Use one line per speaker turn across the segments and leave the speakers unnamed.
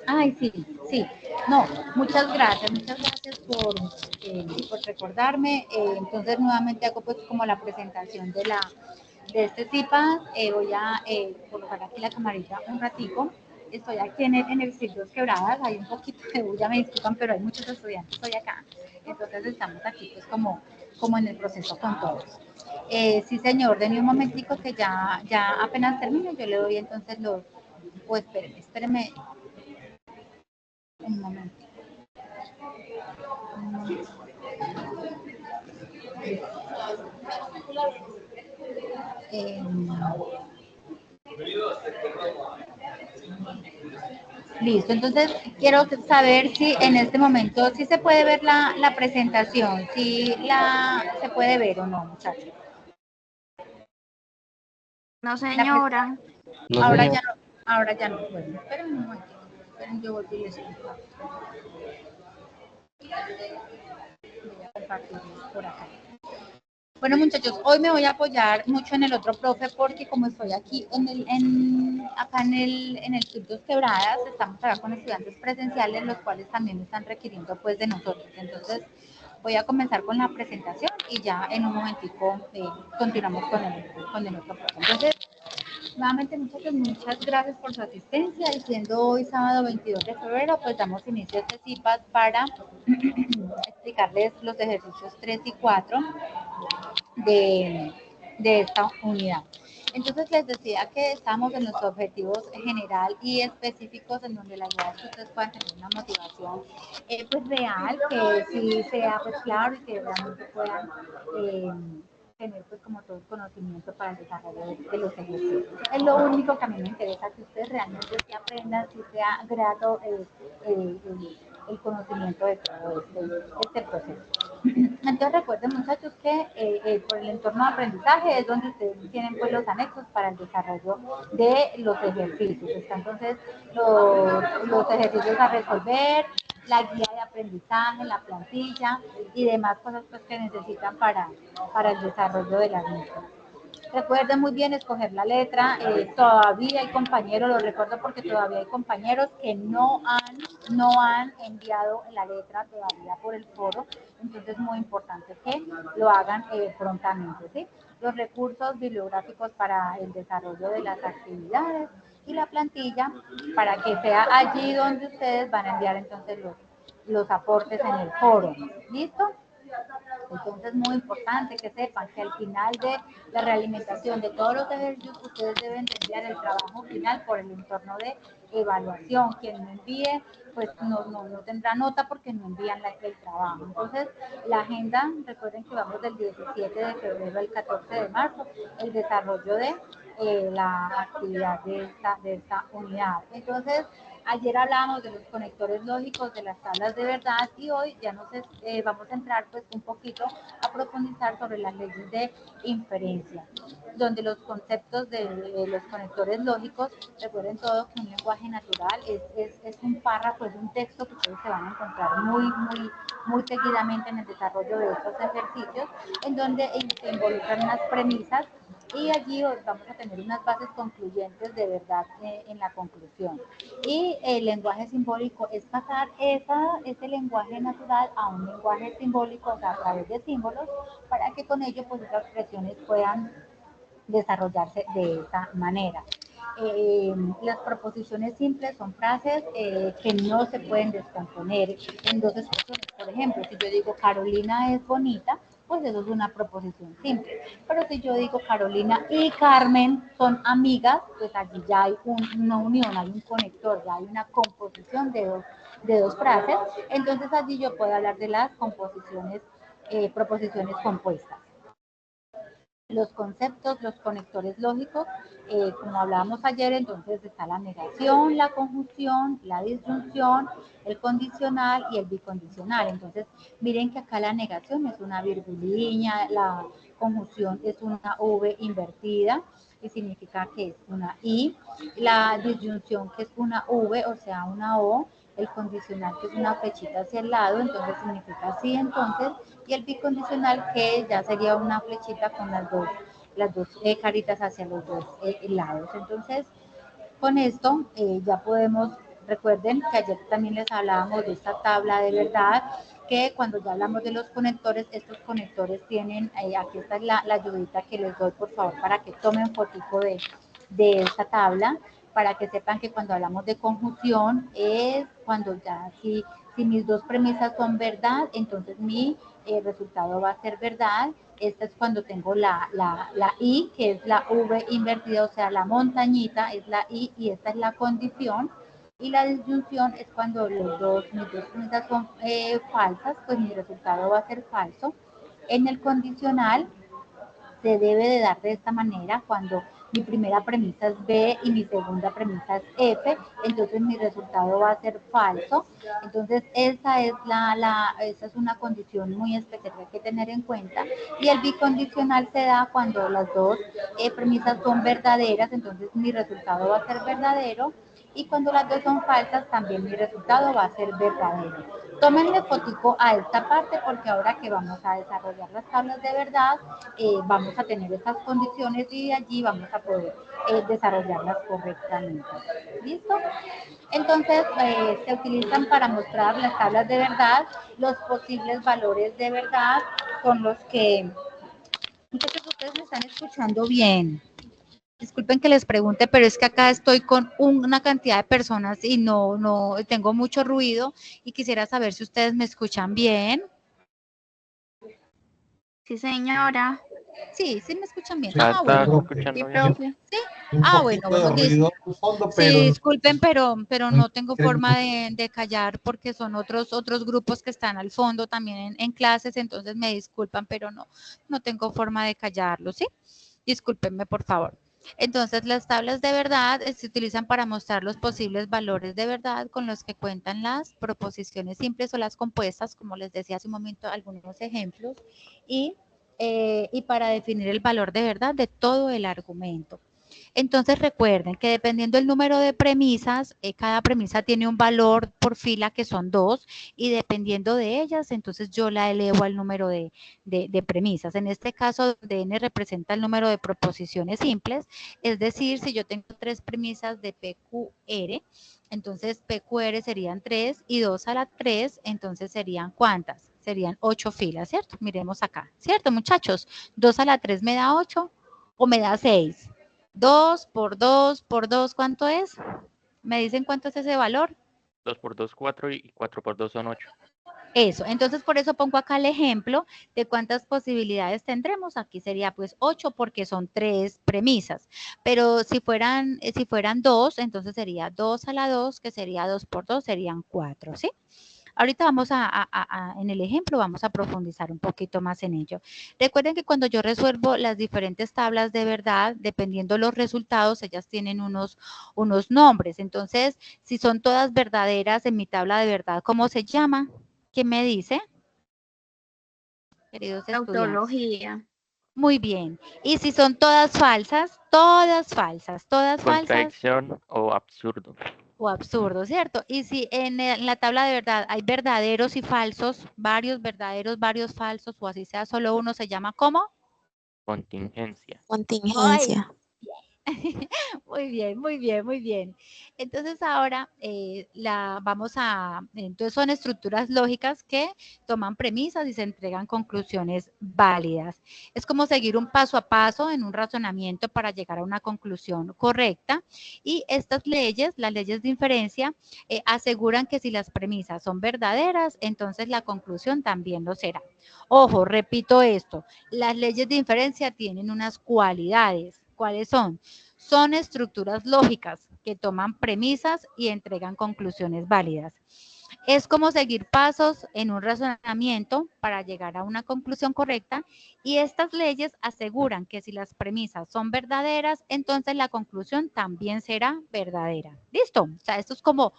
Ay, sí, sí. No, muchas gracias por recordarme. Entonces, nuevamente hago pues como la presentación de este CIPA. Voy a colocar aquí la camarita un ratico. Estoy aquí en el Sitios Quebradas, hay un poquito de bulla, me disculpan, pero hay muchos estudiantes hoy acá. Entonces estamos aquí pues como en el proceso con todos. Sí, señor, denme un momentico que ya apenas termine, yo le doy entonces o espéreme un momento. Eh, Listo, entonces quiero saber si en este momento sí se puede ver la presentación, si se puede ver o no, muchachos.
No,
La pre-
señora.
No,
ahora
señor.
ya no, ahora ya no. Bueno, esperen un momento, esperen, yo volví y les comparto. Voy a compartirles por acá. Bueno, muchachos, hoy me voy a apoyar mucho en el otro profe porque como estoy aquí acá en el Cursos Quebradas, estamos acá con estudiantes presenciales, los cuales también me están requiriendo pues de nosotros. Entonces, voy a comenzar con la presentación y ya en un momentico continuamos con el otro profe. Entonces, nuevamente, muchachos, muchas gracias por su asistencia y siendo hoy sábado 22 de febrero, pues damos inicio a este CIPAS para explicarles los ejercicios 3 y 4 de esta unidad. Entonces les decía que estamos en los objetivos general y específicos en donde la idea es que ustedes puedan tener una motivación pues real, que sí sea pues claro y que realmente puedan eh, tener pues como todo el conocimiento para el desarrollo de los ejercicios. Es lo único que a mí me interesa, que ustedes realmente sí aprendan, si sea grato el conocimiento de todo este proceso. Entonces recuerden muchachos que por el entorno de aprendizaje es donde ustedes tienen pues los anexos para el desarrollo de los ejercicios. Está entonces los ejercicios a resolver, la guía de aprendizaje, la plantilla y demás cosas pues que necesitan para el desarrollo de las mismas. Recuerden muy bien escoger la letra. Todavía hay compañeros, lo recuerdo porque todavía hay compañeros que no han enviado la letra todavía por el foro. Entonces es muy importante que lo hagan prontamente. ¿Sí? Los recursos bibliográficos para el desarrollo de las actividades y la plantilla para que sea allí donde ustedes van a enviar entonces los aportes en el foro. ¿Listo? Entonces, muy importante que sepan que al final de la realimentación de todos los ejercicios, ustedes deben de enviar el trabajo final por el entorno de evaluación. Quien no envíe, pues no tendrá nota porque no envían el trabajo. Entonces, la agenda, recuerden que vamos del 17 de febrero al 14 de marzo, el desarrollo de la actividad de esta unidad. Entonces, ayer hablábamos de los conectores lógicos, de las tablas de verdad y hoy ya vamos a entrar pues un poquito a profundizar sobre las leyes de inferencia, donde los conceptos de los conectores lógicos, recuerden todo que un lenguaje natural es un párrafo, es un texto que ustedes se van a encontrar muy seguidamente en el desarrollo de estos ejercicios, en donde se involucran unas premisas y allí vamos a tener unas bases concluyentes de verdad en la conclusión. Y el lenguaje simbólico es pasar ese lenguaje natural a un lenguaje simbólico, o sea, a través de símbolos, para que con ello pues esas expresiones puedan desarrollarse de esa manera. Las proposiciones simples son frases que no se pueden descomponer en dos expresiones. Por ejemplo, si yo digo Carolina es bonita, pues eso es una proposición simple. Pero si yo digo Carolina y Carmen son amigas, pues allí ya hay una unión, hay un conector, ya hay una composición de dos frases. Entonces allí yo puedo hablar de las proposiciones compuestas. Los conceptos, los conectores lógicos, como hablábamos ayer, entonces está la negación, la conjunción, la disyunción, el condicional y el bicondicional. Entonces, miren que acá la negación es una virgulina, la conjunción es una V invertida y significa que es una I, la disyunción que es una V, o sea, una O, el condicional que es una flechita hacia el lado, entonces significa sí, entonces, y el bicondicional que ya sería una flechita con las dos caritas hacia los dos lados. Entonces, con esto ya podemos Recuerden que ayer también les hablábamos de esta tabla de verdad, que cuando ya hablamos de los conectores, estos conectores tienen, aquí está la ayudita que les doy, por favor, para que tomen fotico de esta tabla, para que sepan que cuando hablamos de conjunción es cuando ya, si mis dos premisas son verdad, entonces mi resultado va a ser verdad. Esta es cuando tengo la I, que es la V invertida, o sea, la montañita es la I y esta es la condición. Y la disyunción es cuando mis dos premisas son falsas, pues mi resultado va a ser falso. En el condicional se debe de dar de esta manera cuando mi primera premisa es B y mi segunda premisa es F, entonces mi resultado va a ser falso. Entonces esa es esa es una condición muy especial que hay que tener en cuenta. Y el bicondicional se da cuando las dos premisas son verdaderas, entonces mi resultado va a ser verdadero. Y cuando las dos son falsas, también mi resultado va a ser verdadero. Tómenle fotico a esta parte porque ahora que vamos a desarrollar las tablas de verdad, vamos a tener estas condiciones y de allí vamos a poder desarrollarlas correctamente. ¿Listo? Entonces, se utilizan para mostrar las tablas de verdad, los posibles valores de verdad con los que... Muchachos, ustedes me están escuchando bien. Disculpen que les pregunte, pero es que acá estoy con una cantidad de personas y no tengo mucho ruido y quisiera saber si ustedes me escuchan bien.
Sí, señora.
Sí, sí me escuchan bien.
Sí,
Bueno.
Sí, profe.
Sí.
Un poquito de ruido de fondo, pero
sí, disculpen, pero no tengo
creo
forma de callar porque son otros grupos que están al fondo también en clases, entonces me disculpan, pero no tengo forma de callarlo, ¿sí? Discúlpenme, por favor. Entonces, las tablas de verdad se utilizan para mostrar los posibles valores de verdad con los que cuentan las proposiciones simples o las compuestas, como les decía hace un momento, algunos ejemplos, y para definir el valor de verdad de todo el argumento. Entonces recuerden que dependiendo del número de premisas, cada premisa tiene un valor por fila que son 2 y dependiendo de ellas, entonces yo la elevo al número de premisas. En este caso, n representa el número de proposiciones simples, es decir, si yo tengo 3 premisas de PQR, entonces PQR serían 3 y 2 a la 3, entonces serían ¿cuántas? Serían 8 filas, ¿cierto? Miremos acá, ¿cierto, muchachos? 2 a la 3 me da 8 o me da 6. 2 por 2 por 2, ¿cuánto es? ¿Me dicen cuánto es ese valor?
2 por 2, 4 y 4 por 2 son 8.
Eso, entonces por eso pongo acá el ejemplo de cuántas posibilidades tendremos. Aquí sería pues 8 porque son 3 premisas, pero si fueran 2, entonces sería 2 a la 2, que sería 2 por 2, serían 4, ¿sí? Ahorita vamos en el ejemplo, vamos a profundizar un poquito más en ello. Recuerden que cuando yo resuelvo las diferentes tablas de verdad, dependiendo los resultados, ellas tienen unos nombres. Entonces, si son todas verdaderas en mi tabla de verdad, ¿cómo se llama? ¿Quién me dice? Queridos estudiantes.
Tautología.
Muy bien. Y si son todas falsas, todas falsas.
Contradicción o absurdo.
O absurdo, ¿cierto? Y si en la tabla de verdad hay verdaderos y falsos, varios verdaderos, varios falsos, o así sea solo uno, ¿se llama cómo?
Contingencia.
Contingencia.
Ay, muy bien, muy bien, muy bien. Entonces ahora entonces son estructuras lógicas que toman premisas y se entregan conclusiones válidas. Es como seguir un paso a paso en un razonamiento para llegar a una conclusión correcta. Y estas leyes, las leyes de inferencia, aseguran que si las premisas son verdaderas, entonces la conclusión también lo será. Ojo, repito esto, las leyes de inferencia tienen unas cualidades. ¿Cuáles son? Son estructuras lógicas que toman premisas y entregan conclusiones válidas. Es como seguir pasos en un razonamiento para llegar a una conclusión correcta y estas leyes aseguran que si las premisas son verdaderas, entonces la conclusión también será verdadera. ¿Listo? O sea, esto es como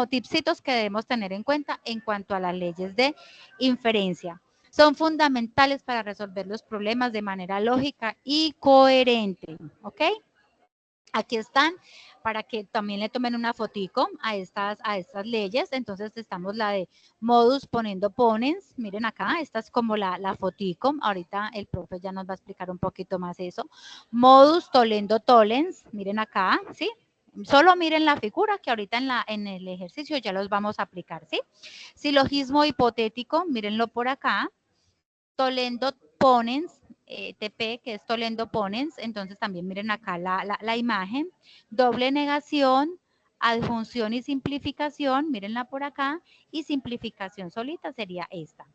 tipsitos que debemos tener en cuenta en cuanto a las leyes de inferencia. Son fundamentales para resolver los problemas de manera lógica y coherente, ¿ok? Aquí están para que también le tomen una fotico a estas leyes. Entonces estamos la de modus ponendo ponens. Miren acá, esta es como la fotico. Ahorita el profe ya nos va a explicar un poquito más eso. Modus tolendo tollens. Miren acá, ¿sí? Solo miren la figura que ahorita en el ejercicio ya los vamos a aplicar, ¿sí? Silogismo hipotético, mírenlo por acá. Tolendo ponens, TP, que es Tolendo ponens, entonces también miren acá la imagen. Doble negación, adjunción y simplificación, mírenla por acá, y simplificación solita sería esta.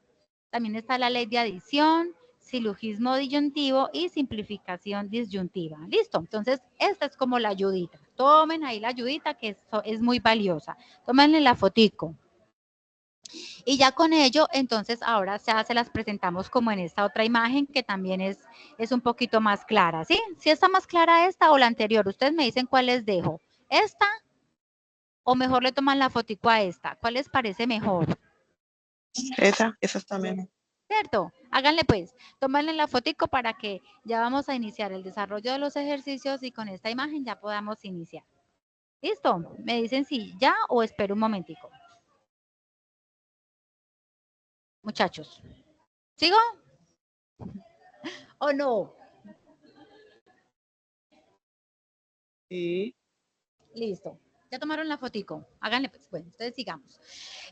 También está la ley de adición, silogismo disyuntivo y simplificación disyuntiva. Listo, entonces esta es como la ayudita. Tomen ahí la ayudita que es muy valiosa. Tómenle la fotico. Y ya con ello, entonces ahora ya se las presentamos como en esta otra imagen que también es un poquito más clara, ¿sí? ¿Sí está más clara esta o la anterior? Ustedes me dicen cuál les dejo. ¿Esta o mejor le toman la fotico a esta? ¿Cuál les parece mejor?
Esa está mejor.
¿Cierto? Háganle pues, tómenle la fotico para que ya vamos a iniciar el desarrollo de los ejercicios y con esta imagen ya podamos iniciar. ¿Listo? Me dicen si ya o espero un momentico. Muchachos, ¿sigo? ¿O no?
Sí.
Listo. Ya tomaron la fotico. Háganle pues. Bueno, ustedes sigamos.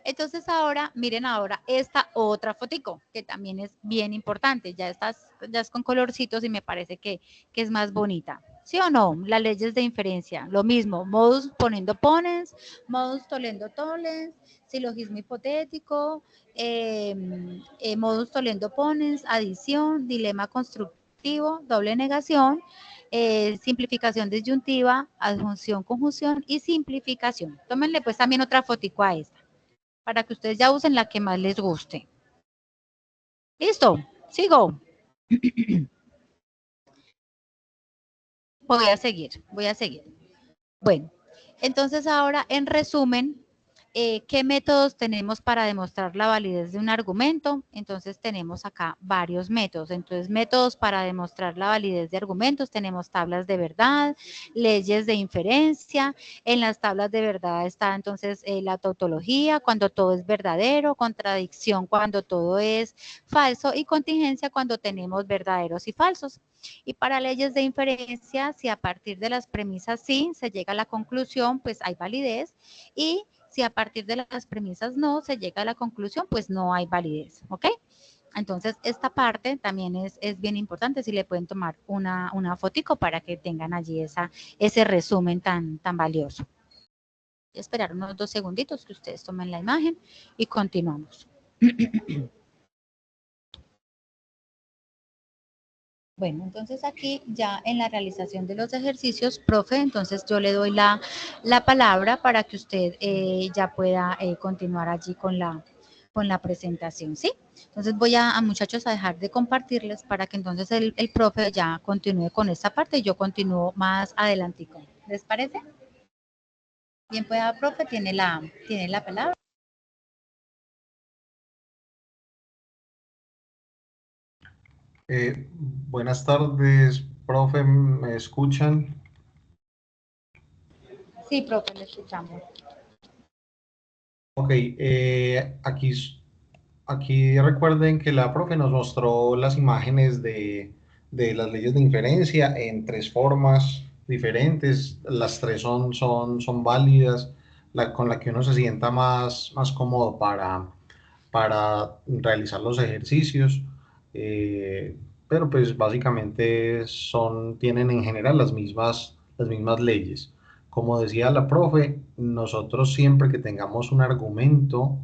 Entonces ahora, miren ahora esta otra fotico, que también es bien importante. Ya es con colorcitos y me parece que es más bonita. ¿Sí o no? Las leyes de inferencia. Lo mismo. Modus poniendo ponens, modus tolendo tolens, silogismo hipotético, modus tolendo ponens, adición, dilema constructivo, doble negación, simplificación disyuntiva, adjunción, conjunción y simplificación. Tómenle pues también otra fotico a esta, para que ustedes ya usen la que más les guste. ¿Listo? Sigo. Voy a seguir. Bueno, entonces ahora en resumen, ¿qué métodos tenemos para demostrar la validez de un argumento? Entonces tenemos acá varios métodos. Entonces, métodos para demostrar la validez de argumentos, tenemos tablas de verdad, leyes de inferencia. En las tablas de verdad está entonces la tautología, cuando todo es verdadero, contradicción cuando todo es falso y contingencia cuando tenemos verdaderos y falsos. Y para leyes de inferencia, si a partir de las premisas sí se llega a la conclusión, pues hay validez. Y si a partir de las premisas no se llega a la conclusión, pues no hay validez, ¿ok? Entonces, esta parte también es bien importante, si le pueden tomar una fotico para que tengan allí ese resumen tan valioso. Voy a esperar unos 2 segunditos que ustedes tomen la imagen y continuamos. Bueno, entonces aquí ya en la realización de los ejercicios, profe, entonces yo le doy la palabra para que usted ya pueda continuar allí con la presentación, ¿sí? Entonces voy a muchachos a dejar de compartirles para que entonces el profe ya continúe con esta parte y yo continúo más adelantico. ¿Les parece? Bien, pues, profe, tiene la palabra.
Buenas tardes, profe, ¿me escuchan?
Sí, profe, le escuchamos.
Ok, aquí recuerden que la profe nos mostró las imágenes de las leyes de inferencia en 3 formas diferentes. Las 3 son válidas, con la que uno se sienta más cómodo para realizar los ejercicios. Pero pues básicamente tienen en general las mismas leyes. Como decía la profe, nosotros siempre que tengamos un argumento,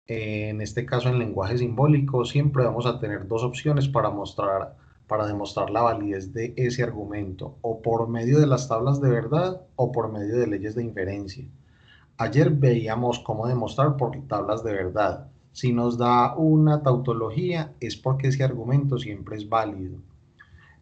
en este caso en lenguaje simbólico, siempre vamos a tener 2 opciones para demostrar la validez de ese argumento, o por medio de las tablas de verdad o por medio de leyes de inferencia. Ayer veíamos cómo demostrar por tablas de verdad. Si nos da una tautología es porque ese argumento siempre es válido.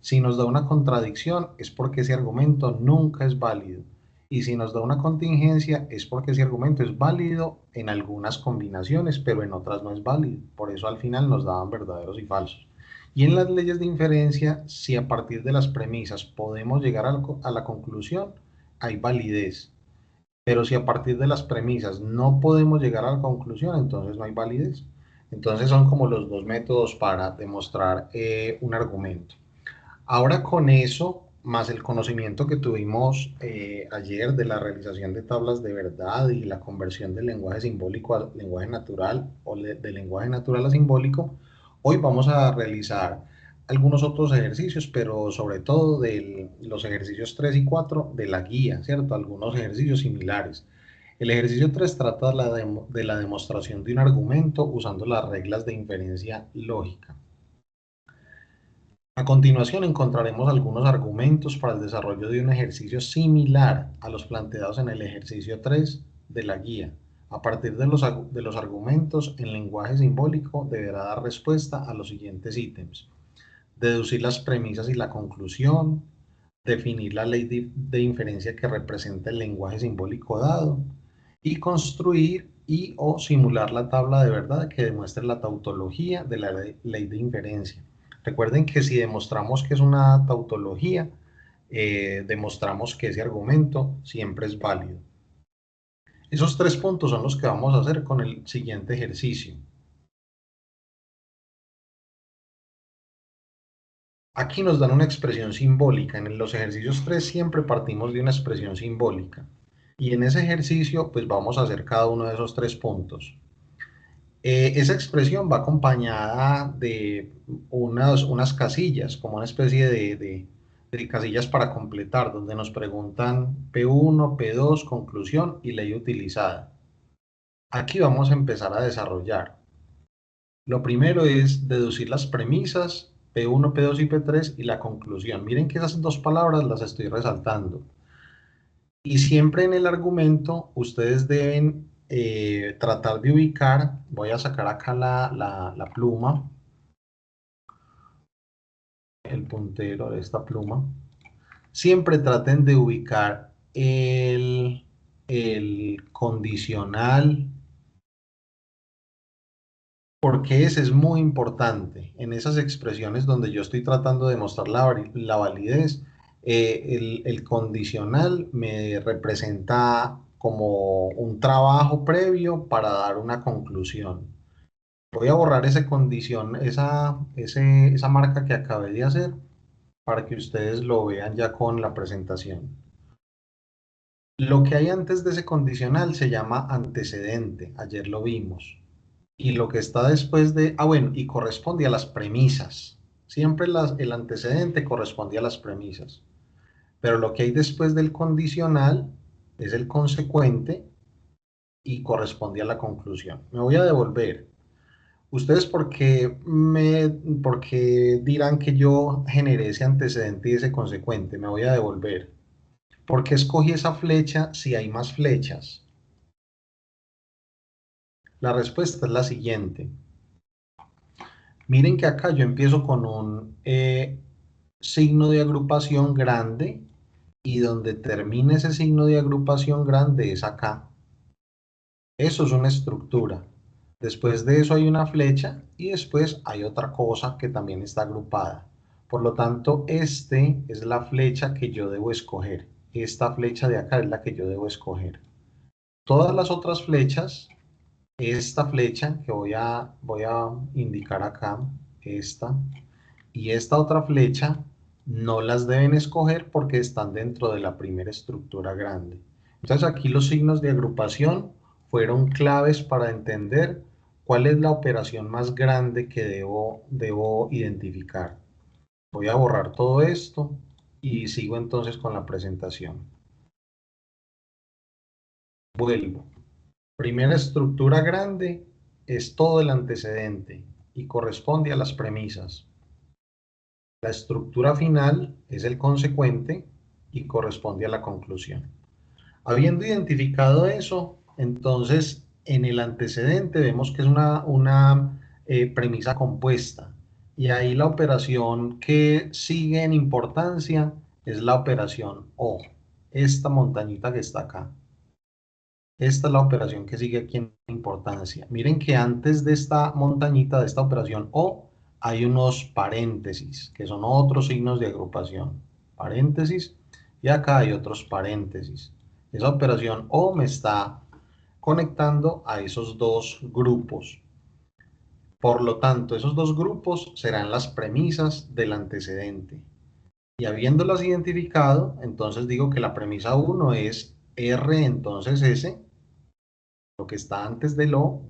Si nos da una contradicción es porque ese argumento nunca es válido. Y si nos da una contingencia es porque ese argumento es válido en algunas combinaciones, pero en otras no es válido. Por eso al final nos daban verdaderos y falsos. Y en las leyes de inferencia, si a partir de las premisas podemos llegar a la conclusión, hay validez. Pero si a partir de las premisas no podemos llegar a la conclusión, entonces no hay validez. Entonces son como los 2 métodos para demostrar un argumento. Ahora con eso más el conocimiento que tuvimos ayer de la realización de tablas de verdad y la conversión del lenguaje simbólico al lenguaje natural o del lenguaje natural a simbólico, hoy vamos a realizar algunos otros ejercicios, pero sobre todo de los ejercicios 3 y 4 de la guía, ¿cierto? Algunos ejercicios similares. El ejercicio 3 trata de la demostración de un argumento usando las reglas de inferencia lógica. A continuación encontraremos algunos argumentos para el desarrollo de un ejercicio similar a los planteados en el ejercicio 3 de la guía. A partir de los argumentos, el lenguaje simbólico deberá dar respuesta a los siguientes ítems: deducir las premisas y la conclusión, definir la ley de inferencia que representa el lenguaje simbólico dado, y construir y o simular la tabla de verdad que demuestre la tautología de la ley de inferencia. Recuerden que si demostramos que es una tautología, demostramos que ese argumento siempre es válido. Esos 3 puntos son los que vamos a hacer con el siguiente ejercicio. Aquí nos dan una expresión simbólica. En los ejercicios 3 siempre partimos de una expresión simbólica. Y en ese ejercicio, pues vamos a hacer cada uno de esos 3 puntos. Esa expresión va acompañada de unas casillas, como una especie de casillas para completar, donde nos preguntan P1, P2, conclusión y ley utilizada. Aquí vamos a empezar a desarrollar. Lo primero es deducir las premisas, P1, P2 y P3, y la conclusión. Miren que esas 2 palabras las estoy resaltando. Y siempre en el argumento ustedes deben tratar de ubicar, voy a sacar acá la pluma, el puntero de esta pluma, siempre traten de ubicar el condicional, porque ese es muy importante en esas expresiones donde yo estoy tratando de mostrar la validez. El condicional me representa como un trabajo previo para dar una conclusión. Voy a borrar esa marca que acabé de hacer para que ustedes lo vean ya con la presentación. Lo que hay antes de ese condicional se llama antecedente, ayer lo vimos. Y lo que está después bueno, y corresponde a las premisas. Siempre el antecedente corresponde a las premisas. Pero lo que hay después del condicional es el consecuente y corresponde a la conclusión. Me voy a devolver. Ustedes porque dirán que yo generé ese antecedente y ese consecuente. Me voy a devolver. ¿Por qué escogí esa flecha si hay más flechas? La respuesta es la siguiente. Miren que acá yo empiezo con un signo de agrupación grande y donde termina ese signo de agrupación grande es acá. Eso es una estructura. Después de eso hay una flecha y después hay otra cosa que también está agrupada. Por lo tanto, este es la flecha que yo debo escoger. Esta flecha de acá es la que yo debo escoger. Todas las otras flechas, esta flecha que voy a indicar acá, esta y esta otra flecha, no las deben escoger porque están dentro de la primera estructura grande. Entonces aquí los signos de agrupación fueron claves para entender cuál es la operación más grande que debo identificar. Voy a borrar todo esto y sigo entonces con la presentación. Vuelvo. Primera estructura grande es todo el antecedente y corresponde a las premisas. La estructura final es el consecuente y corresponde a la conclusión. Habiendo identificado eso, entonces en el antecedente vemos que es una premisa compuesta y ahí la operación que sigue en importancia es la operación O, esta montañita que está acá. Esta es la operación que sigue aquí en importancia. Miren que antes de esta montañita, de esta operación O, hay unos paréntesis, que son otros signos de agrupación. Paréntesis, y acá hay otros paréntesis. Esa operación O me está conectando a esos 2 grupos. Por lo tanto, esos 2 grupos serán las premisas del antecedente. Y habiéndolas identificado, entonces digo que la premisa 1 es R, entonces S, lo que está antes del O,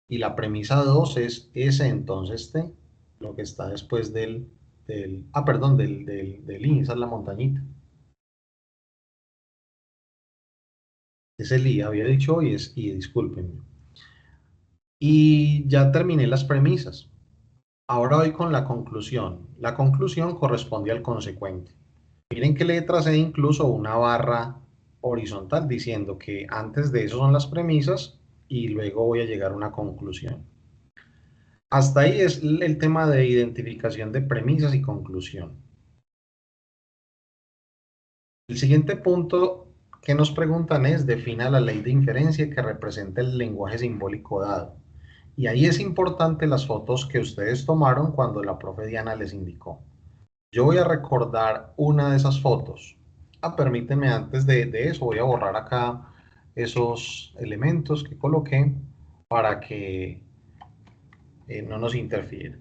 y la premisa 2 es S, entonces T, lo que está después del I, esa es la montañita. Es el I, había dicho hoy, es I, discúlpenme. Y ya terminé las premisas. Ahora voy con la conclusión. La conclusión corresponde al consecuente. Miren que le tracé incluso una barra horizontal diciendo que antes de eso son las premisas y luego voy a llegar a una conclusión. Hasta ahí es el tema de identificación de premisas y conclusión. El siguiente punto que nos preguntan es: defina la ley de inferencia que representa el lenguaje simbólico dado. Y ahí es importante las fotos que ustedes tomaron cuando la profe Diana les indicó. Yo voy a recordar una de esas fotos. Permítanme, antes de eso, voy a borrar acá esos elementos que coloqué para que no nos interfiera.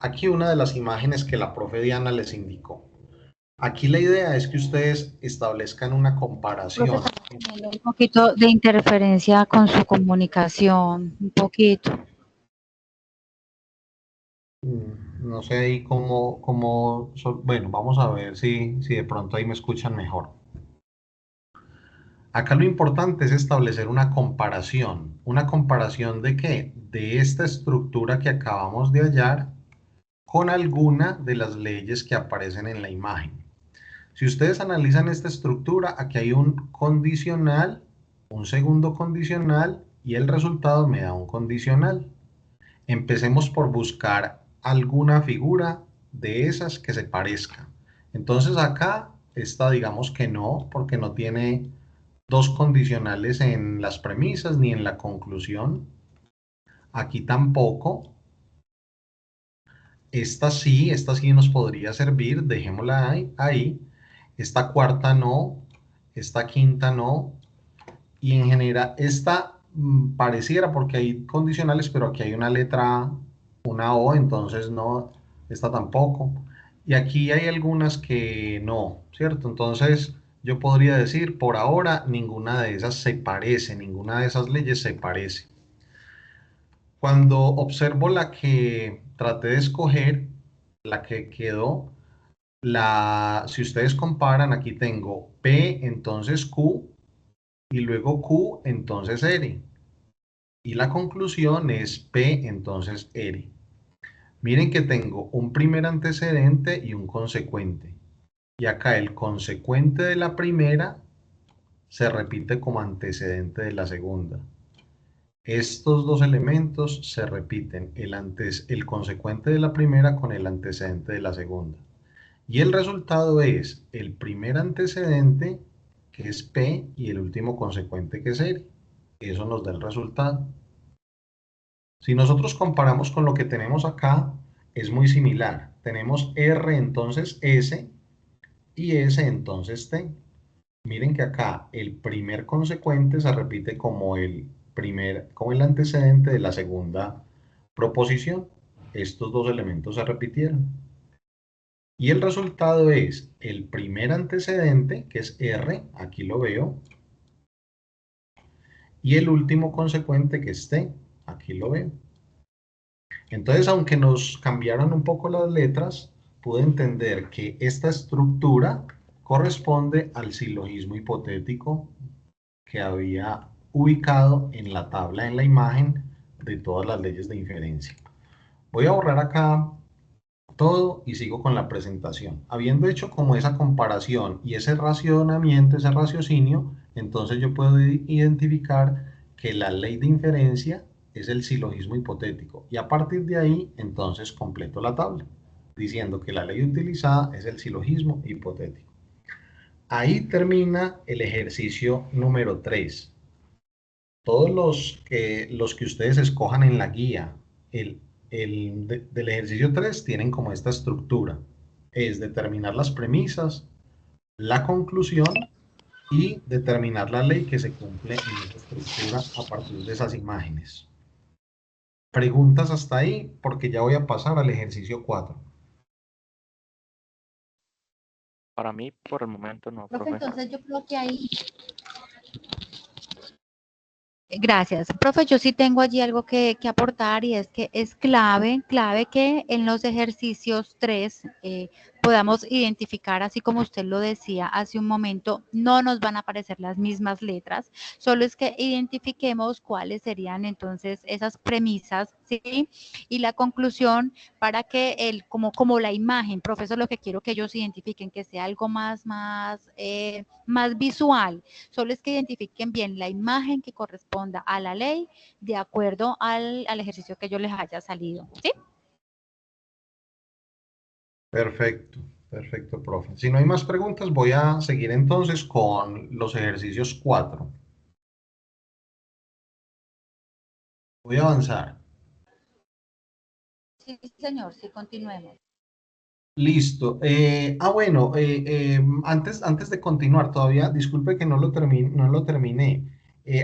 Aquí una de las imágenes que la profe Diana les indicó. Aquí la idea es que ustedes establezcan una comparación.
Profe, estamos teniendo un poquito de interferencia con su comunicación, un poquito.
No sé ahí bueno, vamos a ver si de pronto ahí me escuchan mejor. Acá lo importante es establecer una comparación. ¿Una comparación de qué? De esta estructura que acabamos de hallar con alguna de las leyes que aparecen en la imagen. Si ustedes analizan esta estructura, aquí hay un condicional, un segundo condicional y el resultado me da un condicional. Empecemos por buscar alguna figura de esas que se parezca. Entonces acá esta digamos que no, porque no tiene dos condicionales en las premisas ni en la conclusión. Aquí tampoco. Esta sí nos podría servir, dejémosla ahí. Esta cuarta no, esta quinta no. Y en general, esta pareciera, porque hay condicionales, pero aquí hay una letra, una O, entonces no, esta tampoco. Y aquí hay algunas que no, ¿cierto? Entonces yo podría decir, por ahora, ninguna de esas se parece, ninguna de esas leyes se parece. Cuando observo la que traté de escoger, la que quedó, si ustedes comparan, aquí tengo P, entonces Q, y luego Q, entonces R. Y la conclusión es P, entonces R. Miren que tengo un primer antecedente y un consecuente. Y acá el consecuente de la primera se repite como antecedente de la segunda. Estos dos elementos se repiten, el consecuente de la primera con el antecedente de la segunda. Y el resultado es el primer antecedente, que es P, y el último consecuente, que es R. Eso nos da el resultado. Si nosotros comparamos con lo que tenemos acá, es muy similar. Tenemos R, entonces S, y S, entonces T. Miren que acá el primer consecuente se repite como el antecedente de la segunda proposición. Estos dos elementos se repitieron. Y el resultado es el primer antecedente, que es R, aquí lo veo, y el último consecuente, que es T, aquí lo veo. Entonces, aunque nos cambiaron un poco las letras, pude entender que esta estructura corresponde al silogismo hipotético que había ubicado en la tabla, en la imagen de todas las leyes de inferencia. Voy a borrar acá todo y sigo con la presentación. Habiendo hecho como esa comparación y ese racionamiento, ese raciocinio, entonces yo puedo identificar que la ley de inferencia es el silogismo hipotético. Y a partir de ahí, entonces completo la tabla, diciendo que la ley utilizada es el silogismo hipotético. Ahí termina el ejercicio número 3. Todos los que ustedes escojan en la guía, del ejercicio 3 tienen como esta estructura. Es determinar las premisas, la conclusión y determinar la ley que se cumple en esa estructura a partir de esas imágenes. Preguntas hasta ahí, porque ya voy a pasar al ejercicio 4.
Para mí, por el momento no,
Profe,
profe.
entonces yo creo que ahí... Gracias. Profe, yo sí tengo allí algo que aportar y es que es clave que en los ejercicios 3 podamos identificar, así como usted lo decía hace un momento, no nos van a aparecer las mismas letras, solo es que identifiquemos cuáles serían entonces esas premisas, ¿sí? Y la conclusión para que como la imagen, profesor, lo que quiero que ellos identifiquen, que sea algo más visual. Solo es que identifiquen bien la imagen que corresponda a la ley de acuerdo al ejercicio que yo les haya salido. ¿Sí?
Perfecto, perfecto, profe. Si no hay más preguntas, voy a seguir entonces con los ejercicios 4. Voy a avanzar.
Sí, señor, sí, continuemos.
Listo. Bueno, antes de continuar, todavía, disculpe que no lo terminé.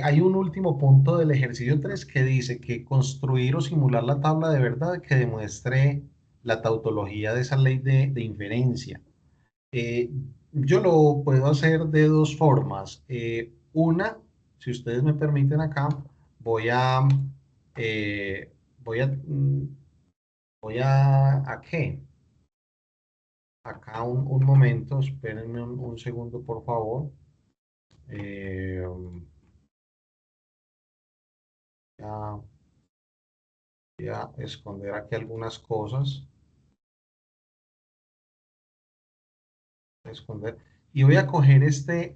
Hay un último punto del ejercicio 3 que dice que construir o simular la tabla de verdad que demuestre la tautología de esa ley de inferencia. Eh, yo lo puedo hacer de dos formas. Una, si ustedes me permiten acá, voy a, eh, voy a, ¿a qué? Acá un momento, espérenme un segundo, por favor. Eh, ya, voy a esconder aquí algunas cosas. Esconder. Y voy a coger este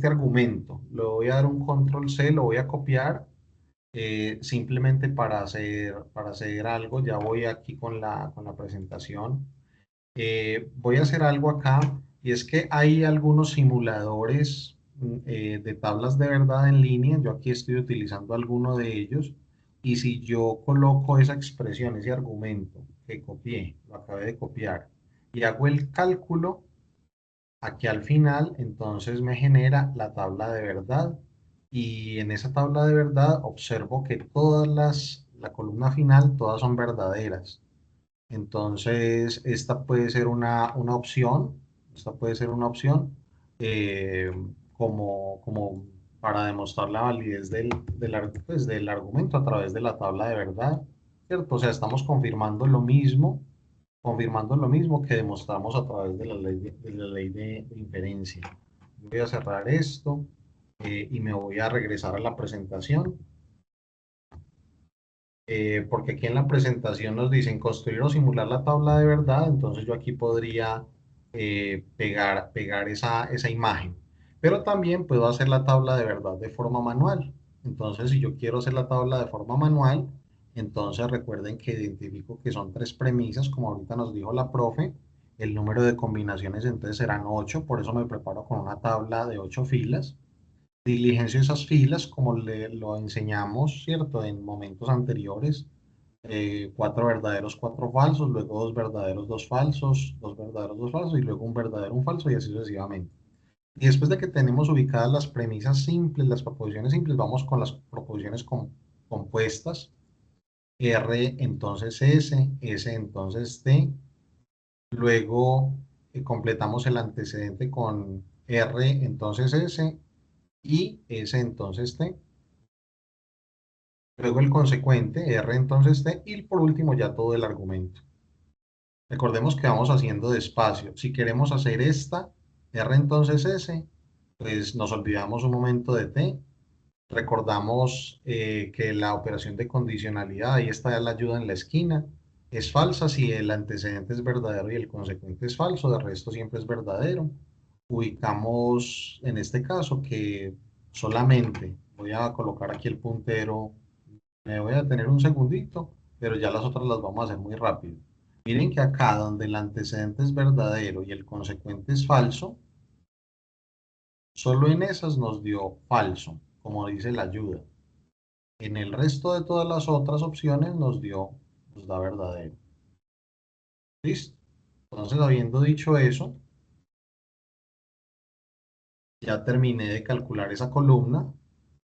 argumento. Le voy a dar un control C, lo voy a copiar simplemente para hacer algo. Ya voy aquí con la presentación. Voy a hacer algo acá y es que hay algunos simuladores de tablas de verdad en línea. Yo aquí estoy utilizando alguno de ellos y si yo coloco esa expresión, ese argumento que copié, lo acabé de copiar y hago el cálculo, aquí al final entonces me genera la tabla de verdad y en esa tabla de verdad observo que la columna final, todas son verdaderas. Entonces, esta puede ser una opción, esta puede ser una opción eh, como para demostrar la validez del argumento a través de la tabla de verdad, ¿cierto? O sea, estamos confirmando lo mismo que demostramos a través de la ley de inferencia. Voy a cerrar esto y me voy a regresar a la presentación porque aquí en la presentación nos dicen construir o simular la tabla de verdad, entonces yo aquí podría pegar esa imagen, pero también puedo hacer la tabla de verdad de forma manual. Entonces, si yo quiero hacer la tabla de forma manual, entonces recuerden que identifico que son tres premisas, como ahorita nos dijo la profe, el número de combinaciones entonces serán 8, por eso me preparo con una tabla de 8 filas. Diligencio esas filas como lo enseñamos, ¿cierto? En momentos anteriores, cuatro verdaderos, cuatro falsos, luego dos verdaderos, dos falsos, dos verdaderos, dos falsos, y luego un verdadero, un falso, y así sucesivamente. Y después de que tenemos ubicadas las premisas simples, las proposiciones simples, vamos con las proposiciones compuestas. R entonces S entonces T. Luego completamos el antecedente con R entonces S y S entonces T. Luego el consecuente, R entonces T, y por último ya todo el argumento. Recordemos que vamos haciendo despacio. Si queremos hacer esta, R entonces S, pues nos olvidamos un momento de T. Recordamos que la operación de condicionalidad, ahí está la ayuda en la esquina, es falsa si el antecedente es verdadero y el consecuente es falso, de resto siempre es verdadero. Ubicamos en este caso que solamente voy a colocar aquí el puntero. Me voy a tener un segundito, pero ya las otras las vamos a hacer muy rápido. Miren que acá donde el antecedente es verdadero y el consecuente es falso, solo en esas nos dio falso, como dice la ayuda. En el resto de todas las otras opciones nos da verdadero. ¿Listo? Entonces, habiendo dicho eso, ya terminé de calcular esa columna.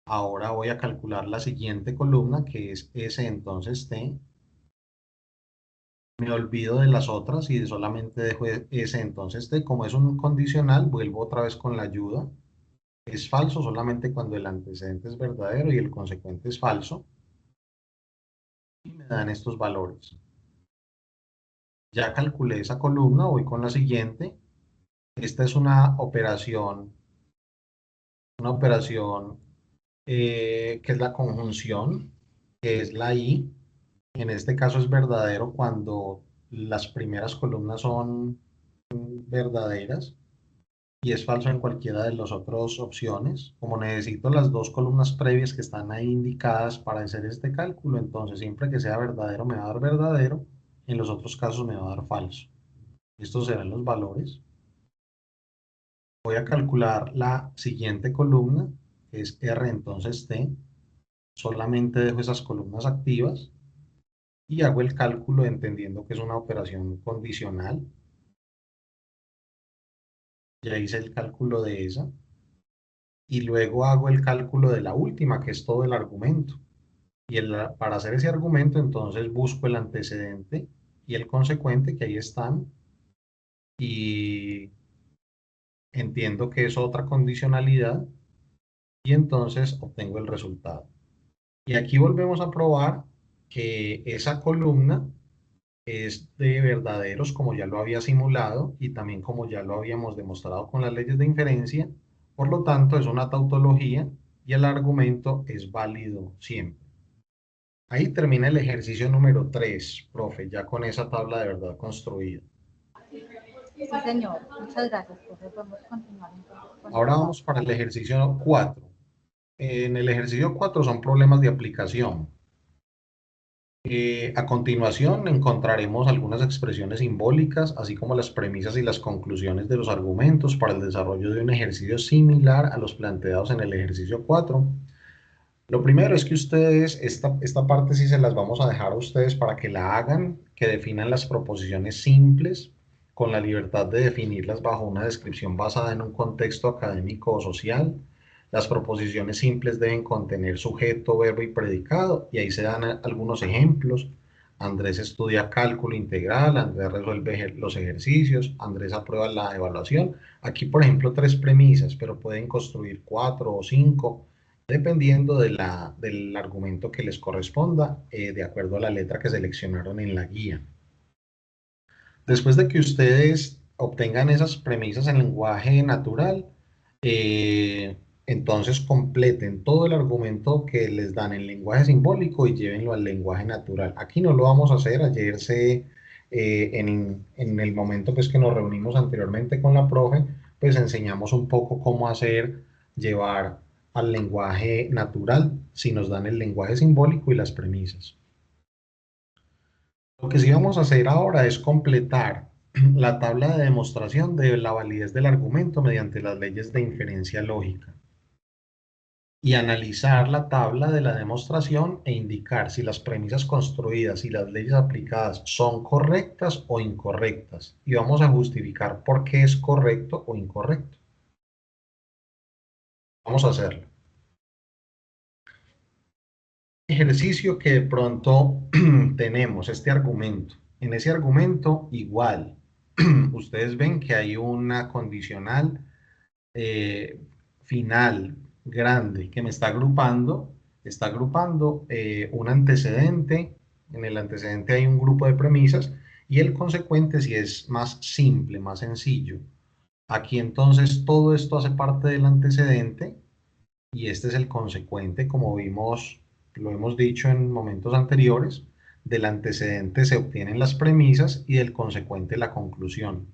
Ahora voy a calcular la siguiente columna, que es S entonces T. me olvido de las otras y solamente dejo ese. Entonces, como es un condicional, vuelvo otra vez con la ayuda. Es falso solamente cuando el antecedente es verdadero y el consecuente es falso. Y me dan estos valores. Ya calculé esa columna, voy con la siguiente. Esta es una operación que es la conjunción, que es la I. En este caso es verdadero cuando las primeras columnas son verdaderas y es falso en cualquiera de las otras opciones. Como necesito las dos columnas previas que están ahí indicadas para hacer este cálculo, entonces siempre que sea verdadero me va a dar verdadero, en los otros casos me va a dar falso. Estos serán los valores. Voy a calcular la siguiente columna, que es R, entonces T. Solamente dejo esas columnas activas y hago el cálculo entendiendo que es una operación condicional. Ya hice el cálculo de esa. Y luego hago el cálculo de la última, que es todo el argumento. Y para hacer ese argumento, entonces busco el antecedente y el consecuente, que ahí están, y entiendo que es otra condicionalidad, y entonces obtengo el resultado. Y aquí volvemos a probar que esa columna es de verdaderos, como ya lo había simulado, y también como ya lo habíamos demostrado con las leyes de inferencia. Por lo tanto, es una tautología y el argumento es válido siempre. Ahí termina el ejercicio número 3, profe, ya con esa tabla de verdad construida.
Sí, señor. Muchas gracias, profe. Podemos continuar entonces con
Ahora
el
vamos para el ejercicio 4. En el ejercicio 4 son problemas de aplicación. A continuación encontraremos algunas expresiones simbólicas, así como las premisas y las conclusiones de los argumentos para el desarrollo de un ejercicio similar a los planteados en el ejercicio 4. Lo primero es que ustedes, esta parte sí se las vamos a dejar a ustedes para que la hagan, que definan las proposiciones simples con la libertad de definirlas bajo una descripción basada en un contexto académico o social. Las proposiciones simples deben contener sujeto, verbo y predicado, y ahí se dan algunos ejemplos. Andrés estudia cálculo integral, Andrés resuelve los ejercicios, Andrés aprueba la evaluación. Aquí, por ejemplo, 3 premisas, pero pueden construir 4 o 5 dependiendo del argumento que les corresponda, de acuerdo a la letra que seleccionaron en la guía. Después de que ustedes obtengan esas premisas en lenguaje natural, entonces completen todo el argumento que les dan en lenguaje simbólico y llévenlo al lenguaje natural. Aquí no lo vamos a hacer, ayer en el momento pues, que nos reunimos anteriormente con la profe, pues enseñamos un poco cómo llevar al lenguaje natural si nos dan el lenguaje simbólico y las premisas. Lo que sí vamos a hacer ahora es completar la tabla de demostración de la validez del argumento mediante las leyes de inferencia lógica y analizar la tabla de la demostración e indicar si las premisas construidas y las leyes aplicadas son correctas o incorrectas. Y vamos a justificar por qué es correcto o incorrecto. Vamos a hacerlo. Ejercicio que de pronto tenemos este argumento. En ese argumento igual, ustedes ven que hay una condicional final grande que me está agrupando un antecedente. En el antecedente hay un grupo de premisas y el consecuente sí es más simple, más sencillo. Aquí entonces todo esto hace parte del antecedente y este es el consecuente, como lo hemos dicho en momentos anteriores. Del antecedente se obtienen las premisas y del consecuente la conclusión.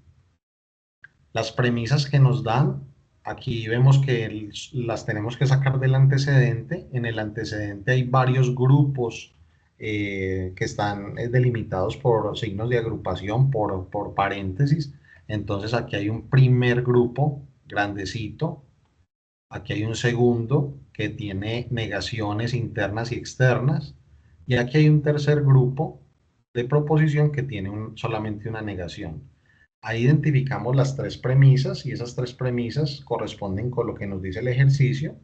Las premisas que nos dan, aquí vemos que las tenemos que sacar del antecedente. En el antecedente hay varios grupos que están delimitados por signos de agrupación, por paréntesis. Entonces aquí hay un primer grupo grandecito. Aquí hay un segundo que tiene negaciones internas y externas. Y aquí hay un tercer grupo de proposición que tiene solamente una negación. Ahí identificamos las 3 premisas y esas 3 premisas corresponden con lo que nos dice el ejercicio.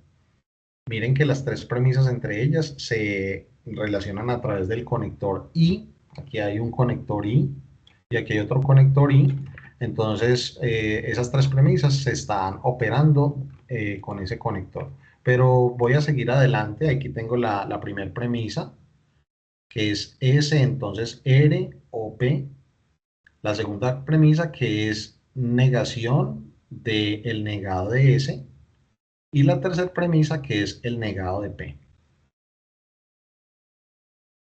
Miren que las 3 premisas entre ellas se relacionan a través del conector y Aquí hay un conector I y aquí hay otro conector I. Entonces, esas tres premisas se están operando con ese conector. Pero voy a seguir adelante. Aquí tengo la primera premisa, que es S, entonces R o P. La segunda premisa, que es negación del negado de S. Y la tercera premisa, que es el negado de P.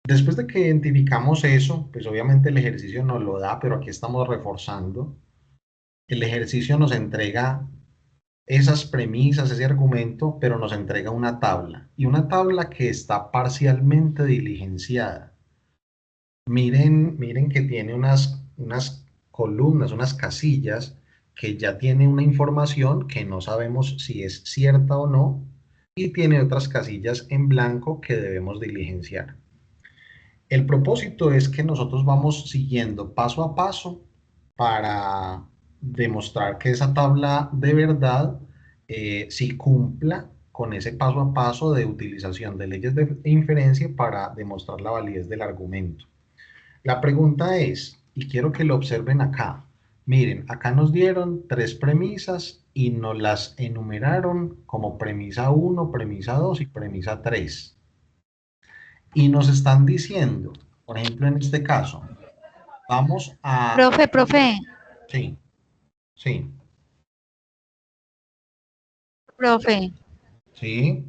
Después de que identificamos eso, pues obviamente el ejercicio nos lo da, pero aquí estamos reforzando. El ejercicio nos entrega esas premisas, ese argumento, pero nos entrega una tabla. Y una tabla que está parcialmente diligenciada. Miren que tiene unas columnas, unas casillas, que ya tiene una información que no sabemos si es cierta o no, y tiene otras casillas en blanco que debemos diligenciar. El propósito es que nosotros vamos siguiendo paso a paso para demostrar que esa tabla de verdad sí cumpla con ese paso a paso de utilización de leyes de inferencia para demostrar la validez del argumento. La pregunta es, y quiero que lo observen acá, miren, acá nos dieron tres premisas y nos las enumeraron como premisa 1, premisa 2 y premisa 3. Y nos están diciendo, por ejemplo, en este caso, vamos a...
Profe,
Sí, sí,
profe.
sí.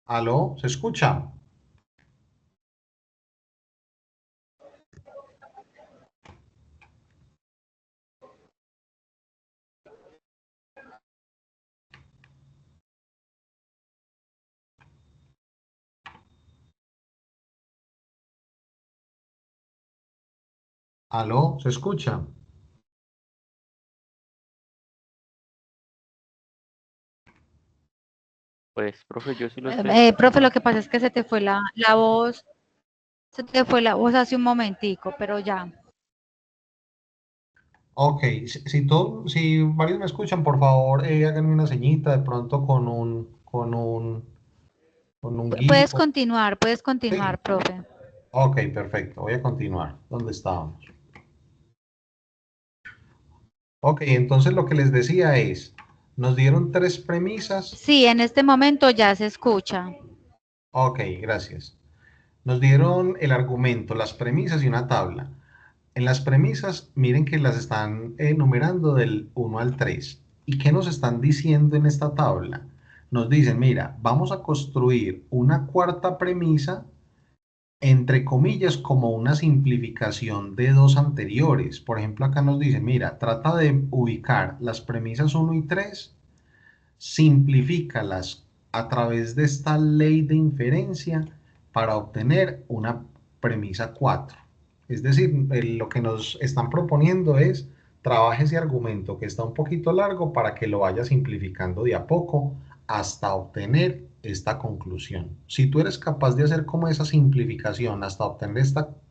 ¿Aló? ¿Se escucha? ¿Aló? ¿Se escucha?
Pues, profe, yo sí lo estoy escuchando.
Profe, lo que pasa es que se te fue la voz, se te fue la voz hace un momentico, pero ya.
Ok, si varios me escuchan, por favor, háganme una señita de pronto con un GIF.
Puedes
Sí,
continuar, profe.
ok, perfecto. Voy a continuar. ¿Dónde estábamos? Ok, entonces lo que les decía es, nos dieron tres premisas.
Sí, en este momento ya se escucha.
Ok, gracias. Nos dieron el argumento, las premisas y una tabla. En las premisas, miren que las están enumerando del 1 al 3. ¿Y qué nos están diciendo en esta tabla? Nos dicen, mira, vamos a construir una cuarta premisa, entre comillas, como una simplificación de dos anteriores. Por ejemplo, acá nos dicen, mira, trata de ubicar las premisas 1 y 3, simplifícalas a través de esta ley de inferencia para obtener una premisa 4. Es decir, lo que nos están proponiendo es trabaje ese argumento que está un poquito largo para que lo vaya simplificando de a poco hasta obtener esta conclusión. Si tú eres capaz de hacer como esa simplificación hasta obtener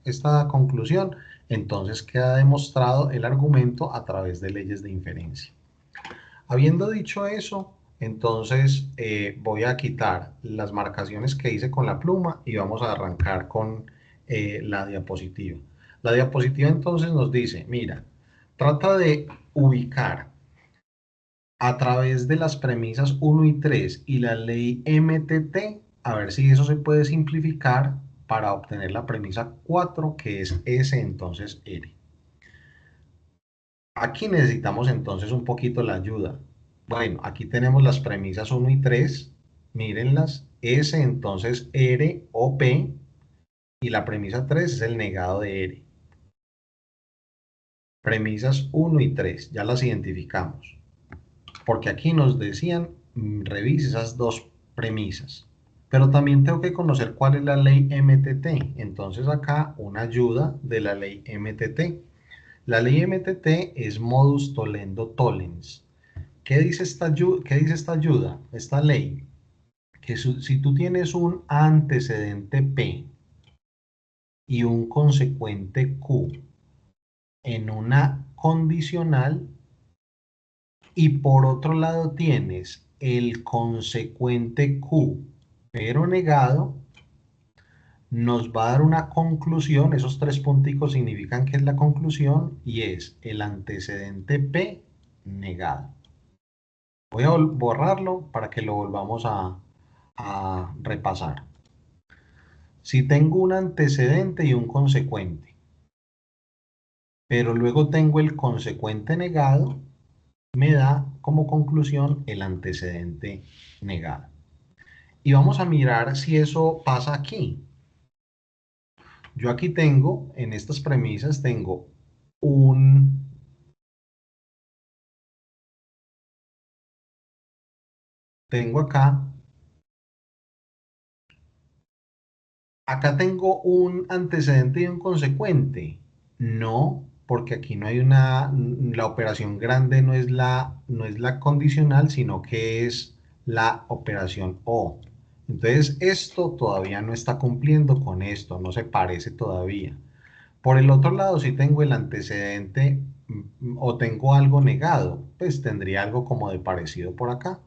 esta conclusión, entonces queda demostrado el argumento a través de leyes de inferencia. Habiendo dicho eso, entonces voy a quitar las marcaciones que hice con la pluma y vamos a arrancar con la diapositiva. La diapositiva entonces nos dice, mira, trata de ubicar a través de las premisas 1 y 3 y la ley MTT, a ver si eso se puede simplificar para obtener la premisa 4, que es S entonces R. Aquí necesitamos entonces un poquito la ayuda. Bueno, aquí tenemos las premisas 1 y 3, mírenlas, S entonces R o P, y la premisa 3 es el negado de R. Premisas 1 y 3, ya las identificamos, porque aquí nos decían, revise esas dos premisas. Pero también tengo que conocer cuál es la ley MTT, entonces acá una ayuda de la ley MTT. La ley MTT es modus tollendo tollens. ¿Qué dice esta ayuda, esta ley? Que si tú tienes un antecedente P y un consecuente Q en una condicional y por otro lado tienes el consecuente Q pero negado, nos va a dar una conclusión. Esos 3 punticos significan que es la conclusión y es el antecedente P negado. Voy a borrarlo para que lo volvamos a repasar. Si tengo un antecedente y un consecuente, pero luego tengo el consecuente negado, me da como conclusión el antecedente negado. Y vamos a mirar si eso pasa aquí. Yo aquí tengo, en estas premisas, tengo acá tengo un antecedente y un consecuente. No, porque aquí no hay la operación grande no es la condicional, sino que es la operación O. Entonces, esto todavía no está cumpliendo con esto, no se parece todavía. Por el otro lado, si tengo el antecedente o tengo algo negado, pues tendría algo como de parecido por acá.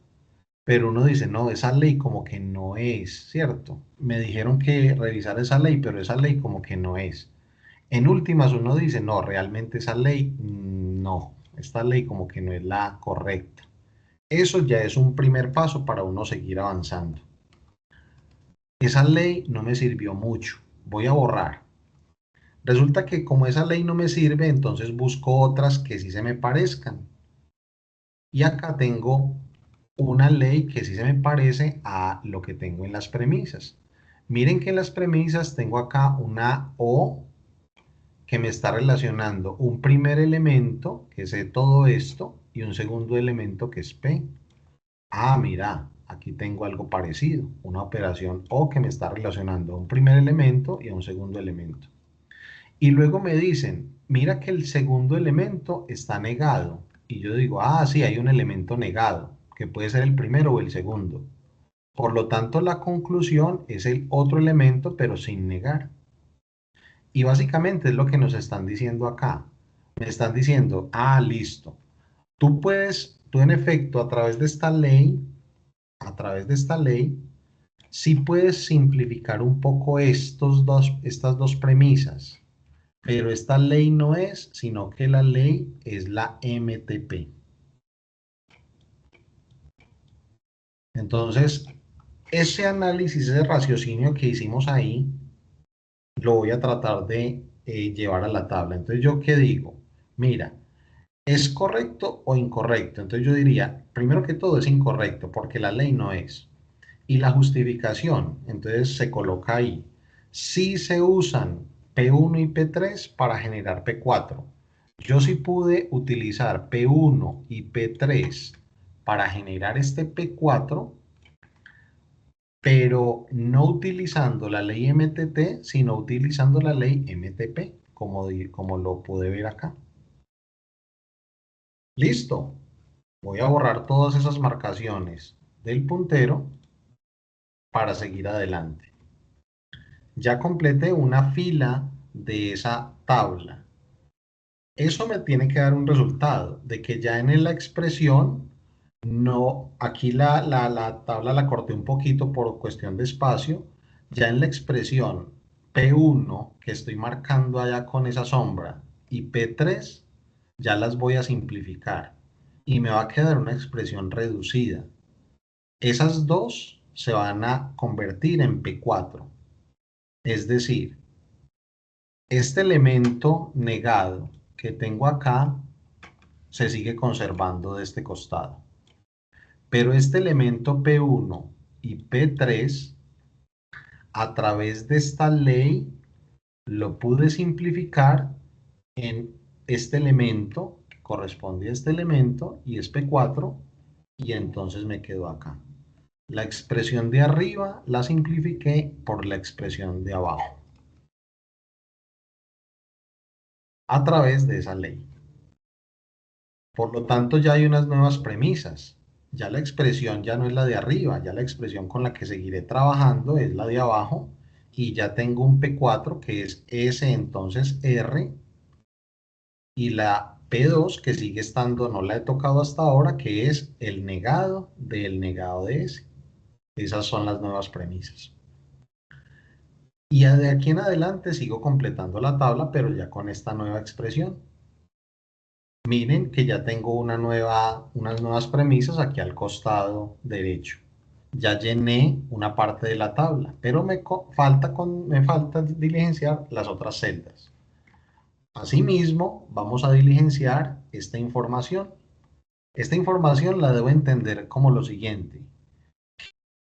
Pero uno dice, no, esa ley como que no es, ¿cierto? Me dijeron que revisar esa ley, pero esa ley como que no es. En últimas uno dice, no, realmente esa ley, no, esta ley como que no es la correcta. Eso ya es un primer paso para uno seguir avanzando. Esa ley no me sirvió mucho, voy a borrar. Resulta que como esa ley no me sirve, entonces busco otras que sí se me parezcan. Y acá tengo una ley que sí se me parece a lo que tengo en las premisas. Miren que en las premisas tengo acá una O que me está relacionando un primer elemento, que es todo esto, y un segundo elemento que es P. Ah, mira, aquí tengo algo parecido, una operación O que me está relacionando a un primer elemento y a un segundo elemento. Y luego me dicen, mira que el segundo elemento está negado. Y yo digo, ah, sí, hay un elemento negado, que puede ser el primero o el segundo. Por lo tanto, la conclusión es el otro elemento, pero sin negar. Y básicamente es lo que nos están diciendo acá. Me están diciendo, ah, listo. Tú en efecto, a través de esta ley, sí puedes simplificar un poco estas dos premisas. Pero esta ley no es, sino que la ley es la MTP. Entonces, ese análisis, ese raciocinio que hicimos ahí, lo voy a tratar de llevar a la tabla. Entonces, ¿yo qué digo? Mira, ¿es correcto o incorrecto? Entonces yo diría, primero que todo es incorrecto, porque la ley no es. Y la justificación, entonces se coloca ahí. Si se usan P1 y P3 para generar P4. Yo sí pude utilizar P1 y P3 para generar este P4, pero no utilizando la ley MTT, sino utilizando la ley MTP, como lo pude ver acá. Listo. Voy a borrar todas esas marcaciones del puntero para seguir adelante. Ya completé una fila de esa tabla. Eso me tiene que dar un resultado de que ya en la expresión, no, aquí la tabla la corté un poquito por cuestión de espacio, ya en la expresión P1 que estoy marcando allá con esa sombra y P3 ya las voy a simplificar y me va a quedar una expresión reducida. Esas dos se van a convertir en P4, es decir, este elemento negado que tengo acá se sigue conservando de este costado. Pero este elemento P1 y P3, a través de esta ley, lo pude simplificar en este elemento, que corresponde a este elemento, y es P4, y entonces me quedo acá. La expresión de arriba la simplifiqué por la expresión de abajo, a través de esa ley. Por lo tanto, ya hay unas nuevas premisas. Ya la expresión ya no es la de arriba, ya la expresión con la que seguiré trabajando es la de abajo, y ya tengo un P4 que es S, entonces R, y la P2 que sigue estando, no la he tocado hasta ahora, que es el negado del negado de S. Esas son las nuevas premisas. Y de aquí en adelante sigo completando la tabla, pero ya con esta nueva expresión. Miren que ya tengo unas nuevas premisas aquí al costado derecho. Ya llené una parte de la tabla, pero me falta diligenciar las otras celdas. Asimismo, vamos a diligenciar esta información. Esta información la debo entender como lo siguiente,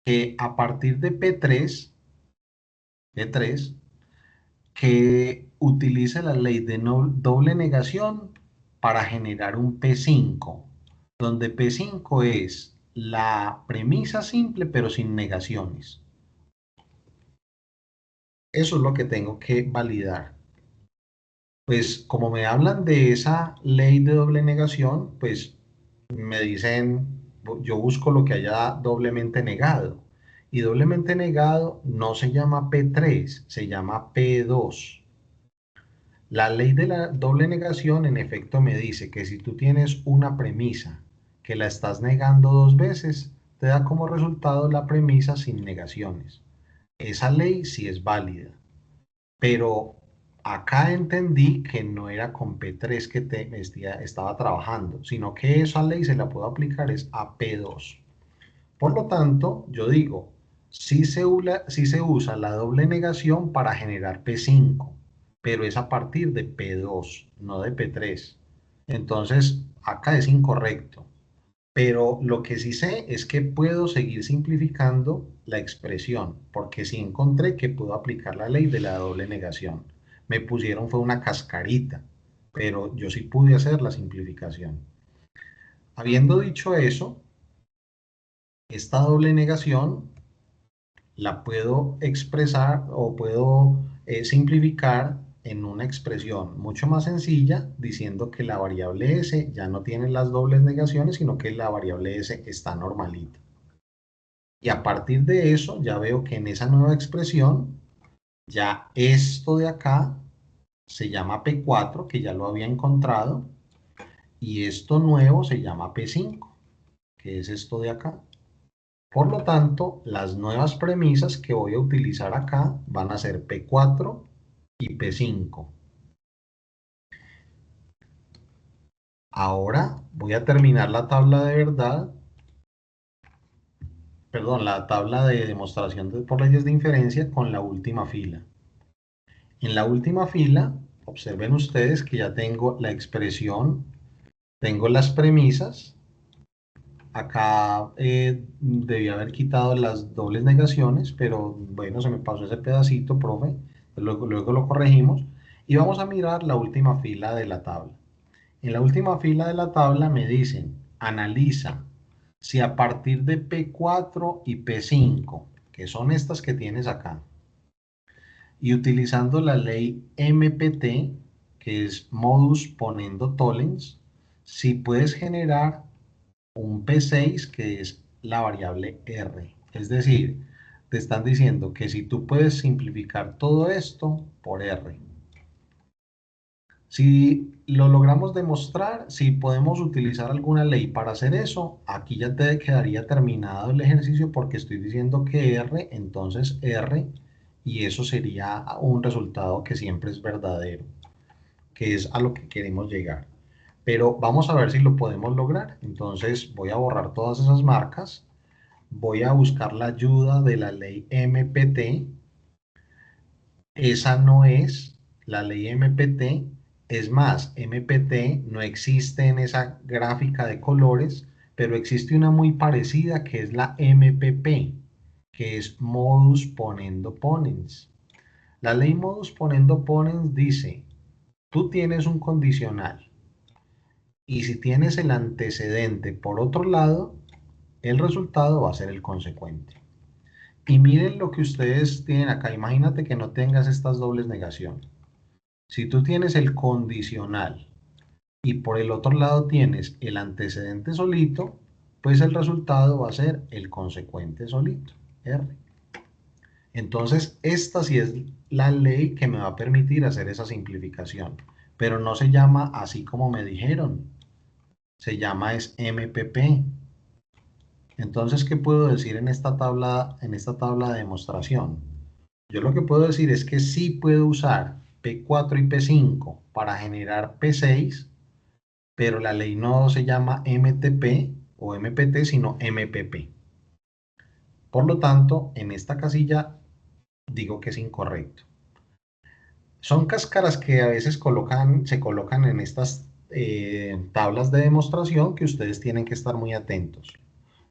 que a partir de P3, que utilice la ley de doble negación para generar un P5, donde P5 es la premisa simple pero sin negaciones. Eso es lo que tengo que validar. Pues como me hablan de esa ley de doble negación, pues me dicen, yo busco lo que haya doblemente negado. Y doblemente negado no se llama P3, se llama P2. La ley de la doble negación en efecto me dice que si tú tienes una premisa que la estás negando 2 veces, te da como resultado la premisa sin negaciones. Esa ley sí es válida, pero acá entendí que no era con P3 que estaba trabajando, sino que esa ley se la puedo aplicar es a P2. Por lo tanto, yo digo, si se usa la doble negación para generar P5, pero es a partir de P2, no de P3. Entonces, acá es incorrecto. Pero lo que sí sé es que puedo seguir simplificando la expresión, porque sí encontré que puedo aplicar la ley de la doble negación. Me pusieron fue una cascarita, pero yo sí pude hacer la simplificación. Habiendo dicho eso, esta doble negación la puedo expresar o puedo simplificar en una expresión mucho más sencilla diciendo que la variable s ya no tiene las dobles negaciones, sino que la variable s está normalita. Y a partir de eso ya veo que en esa nueva expresión ya esto de acá se llama P4, que ya lo había encontrado, y esto nuevo se llama P5, que es esto de acá. Por lo tanto, las nuevas premisas que voy a utilizar acá van a ser P4 y P5. Ahora voy a terminar la tabla de verdad, perdón, la tabla de demostración por leyes de inferencia con la última fila. En la última fila, observen ustedes que ya tengo la expresión, tengo las premisas. Acá debí haber quitado las dobles negaciones, pero bueno, se me pasó ese pedacito, profe. Luego lo corregimos. Y vamos a mirar la última fila de la tabla. En la última fila de la tabla me dicen, analiza si a partir de P4 y P5, que son estas que tienes acá, y utilizando la ley MPT, que es modus ponendo tollens, si puedes generar un P6 que es la variable R. Es decir, te están diciendo que si tú puedes simplificar todo esto por R. Si lo logramos demostrar, si podemos utilizar alguna ley para hacer eso, aquí ya te quedaría terminado el ejercicio porque estoy diciendo que R, entonces R, y eso sería un resultado que siempre es verdadero, que es a lo que queremos llegar. Pero vamos a ver si lo podemos lograr. Entonces voy a borrar todas esas marcas. Voy a buscar la ayuda de la ley MPT. Esa no es la ley MPT. Es más, MPT no existe en esa gráfica de colores, pero existe una muy parecida que es la MPP, que es modus ponendo ponens. La ley modus ponendo ponens dice, tú tienes un condicional y si tienes el antecedente por otro lado, el resultado va a ser el consecuente. Y miren lo que ustedes tienen acá. Imagínate que no tengas estas dobles negaciones. Si tú tienes el condicional y por el otro lado tienes el antecedente solito, pues el resultado va a ser el consecuente solito, R. Entonces, esta sí es la ley que me va a permitir hacer esa simplificación. Pero no se llama así como me dijeron. Se llama es MPP. Entonces, ¿qué puedo decir en esta tabla de demostración? Yo lo que puedo decir es que sí puedo usar P4 y P5 para generar P6, pero la ley no se llama MTP o MPT, sino MPP. Por lo tanto, en esta casilla digo que es incorrecto. Son cáscaras que a veces se colocan en estas tablas de demostración que ustedes tienen que estar muy atentos.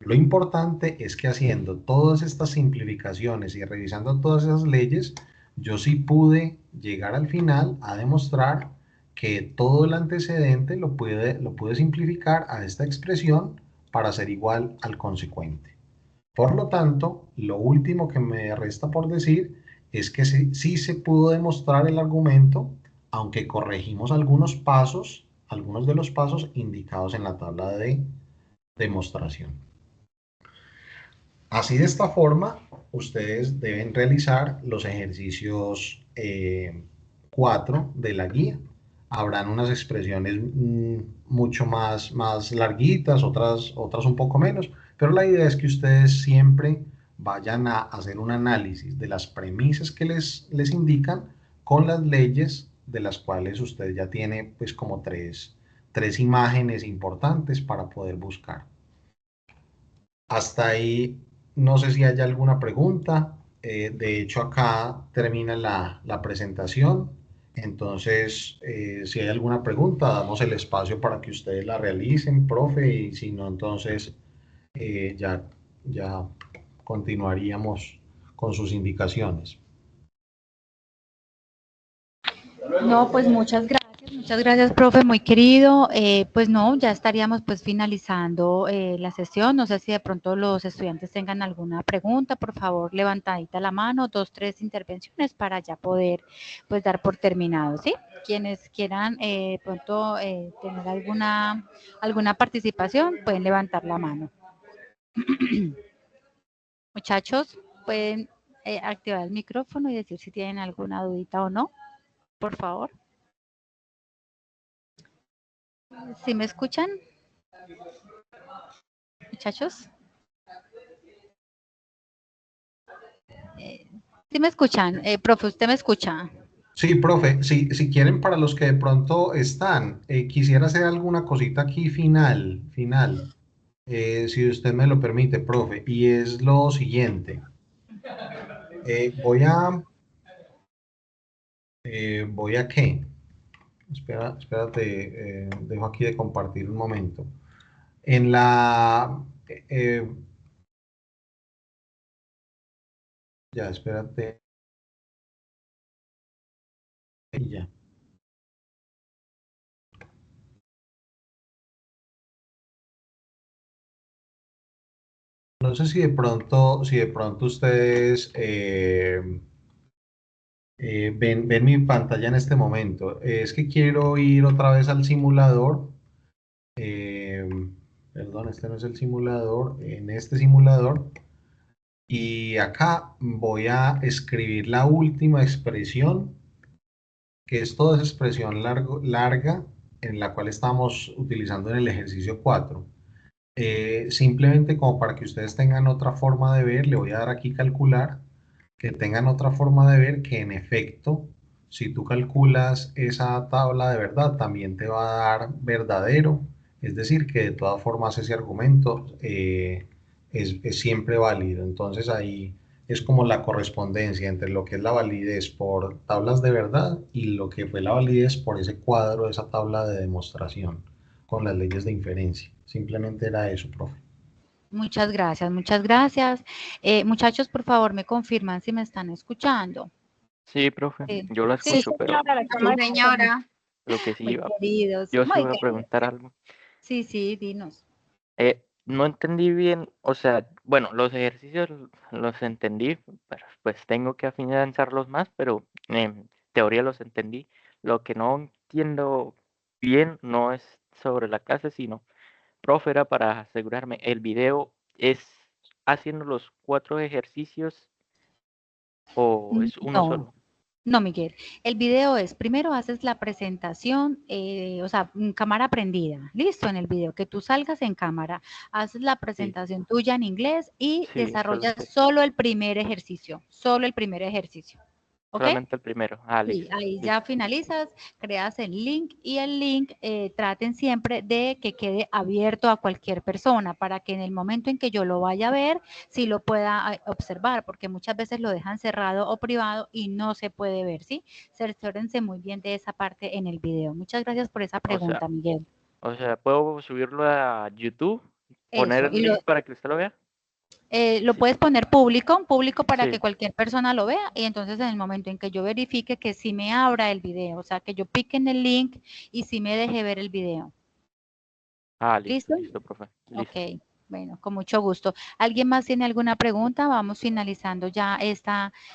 Lo importante es que haciendo todas estas simplificaciones y revisando todas esas leyes, yo sí pude llegar al final a demostrar que todo el antecedente lo pude simplificar a esta expresión para ser igual al consecuente. Por lo tanto, lo último que me resta por decir es que sí se pudo demostrar el argumento, aunque corregimos algunos de los pasos indicados en la tabla de demostración. Así de esta forma, ustedes deben realizar los ejercicios 4 de la guía. Habrán unas expresiones mucho más larguitas, otras un poco menos, pero la idea es que ustedes siempre vayan a hacer un análisis de las premisas que les indican con las leyes de las cuales usted ya tiene pues como tres imágenes importantes para poder buscar. Hasta ahí, no sé si hay alguna pregunta. De hecho, acá termina la presentación. Entonces, si hay alguna pregunta, damos el espacio para que ustedes la realicen, profe, y si no, entonces ya continuaríamos con sus indicaciones.
No, pues muchas gracias, profe, muy querido. Pues no, ya estaríamos pues finalizando la sesión. No sé si de pronto los estudiantes tengan alguna pregunta, por favor, levantadita la mano, 2, 3 intervenciones para ya poder pues dar por terminado, ¿sí? Quienes quieran pronto tener alguna participación, pueden levantar la mano. Muchachos, pueden activar el micrófono y decir si tienen alguna dudita o no, por favor. ¿Sí me escuchan? Muchachos. ¿Sí me escuchan? Profe, ¿usted me escucha?
Sí, profe, si quieren, para los que de pronto están, quisiera hacer alguna cosita aquí final. Si usted me lo permite, profe, y es lo siguiente. Voy a ¿qué? Espérate, dejo aquí de compartir un momento. En la, ya, espérate, y ya. No sé si de pronto ustedes ven mi pantalla en este momento. Es que quiero ir otra vez al simulador. Eh, Perdón, este no es el simulador. En este simulador. Y acá voy a escribir la última expresión, que es toda esa expresión larga en la cual estamos utilizando en el ejercicio 4. Simplemente como para que ustedes tengan otra forma de ver, le voy a dar aquí calcular, que tengan otra forma de ver que en efecto, si tú calculas esa tabla de verdad, también te va a dar verdadero, es decir, que de todas formas ese argumento es siempre válido. Entonces ahí es como la correspondencia entre lo que es la validez por tablas de verdad y lo que fue la validez por ese cuadro, esa tabla de demostración con las leyes de inferencia. Simplemente era eso, profe.
Muchas gracias, muchas gracias. Muchachos, por favor, me confirman si me están escuchando.
Sí, profe,
Sí,
yo la
sí,
escucho, pero
Sí, señora.
lo que sí
muy
iba,
queridos,
yo sí
muy
voy a
queridos.
preguntar algo.
Sí, sí, dinos.
No entendí bien, o sea, bueno, los ejercicios los entendí, pero pues tengo que afianzarlos más, pero en teoría los entendí. Lo que no entiendo bien no es sobre la clase, sino, profe, era para asegurarme, el video es haciendo los 4 ejercicios o es uno
No,
solo.
No, Miguel. El video es, primero haces la presentación, o sea, cámara prendida, listo, en el video, que tú salgas en cámara, haces la presentación tuya en inglés y
Sí, eso lo
desarrollas
sé.
solo el primer ejercicio, ¿ok?
Solamente el primero. Ah,
Sí,
listo.
ahí
Listo.
ya finalizas, creas el link y el link traten siempre de que quede abierto a cualquier persona para que en el momento en que yo lo vaya a ver, sí lo pueda observar, porque muchas veces lo dejan cerrado o privado y no se puede ver, ¿sí? Cerciórense muy bien de esa parte en el video. Muchas gracias por esa pregunta, Miguel.
O sea, ¿puedo subirlo a YouTube? ¿Poner
Eso,
el link para que usted lo vea?
lo
Sí.
puedes poner público para que
Sí.
cualquier persona lo vea y entonces en el momento en que yo verifique que sí me abra el video, o sea, que yo pique en el link y sí me deje ver el video.
Ah, listo,
¿Listo?
listo, profe. Listo.
Ok, bueno, con mucho gusto. ¿Alguien más tiene alguna pregunta? Vamos finalizando ya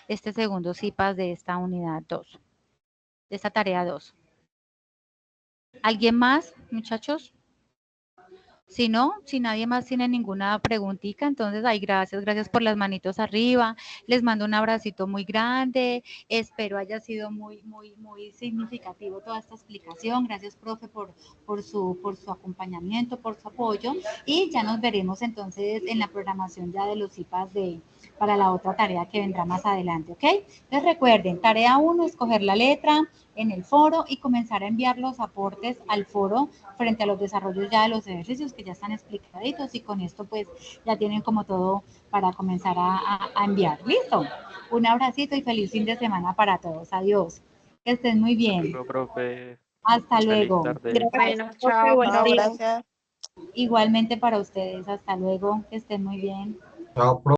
este segundo CIPAS de esta unidad 2, de esta tarea 2. ¿Alguien más, muchachos? Si no, si nadie más tiene ninguna preguntita, entonces, ay, gracias por las manitos arriba. Les mando un abracito muy grande. Espero haya sido muy significativo toda esta explicación. Gracias, profe, por su acompañamiento, por su apoyo. Y ya nos veremos entonces en la programación ya de los CIPAS para la otra tarea que vendrá más adelante, ¿ok? Entonces recuerden, tarea 1, escoger la letra en el foro y comenzar a enviar los aportes al foro frente a los desarrollos ya de los ejercicios que ya están explicaditos y con esto pues ya tienen como todo para comenzar a enviar. ¿Listo? Un abracito y feliz fin de semana para todos. Adiós. Que estén muy bien.
Bueno, profe,
Hasta
feliz
luego.
tarde.
Gracias.
Bueno, chao,
No,
buenos días.
gracias.
Igualmente para ustedes. Hasta luego. Que estén muy bien.
Chao, profe.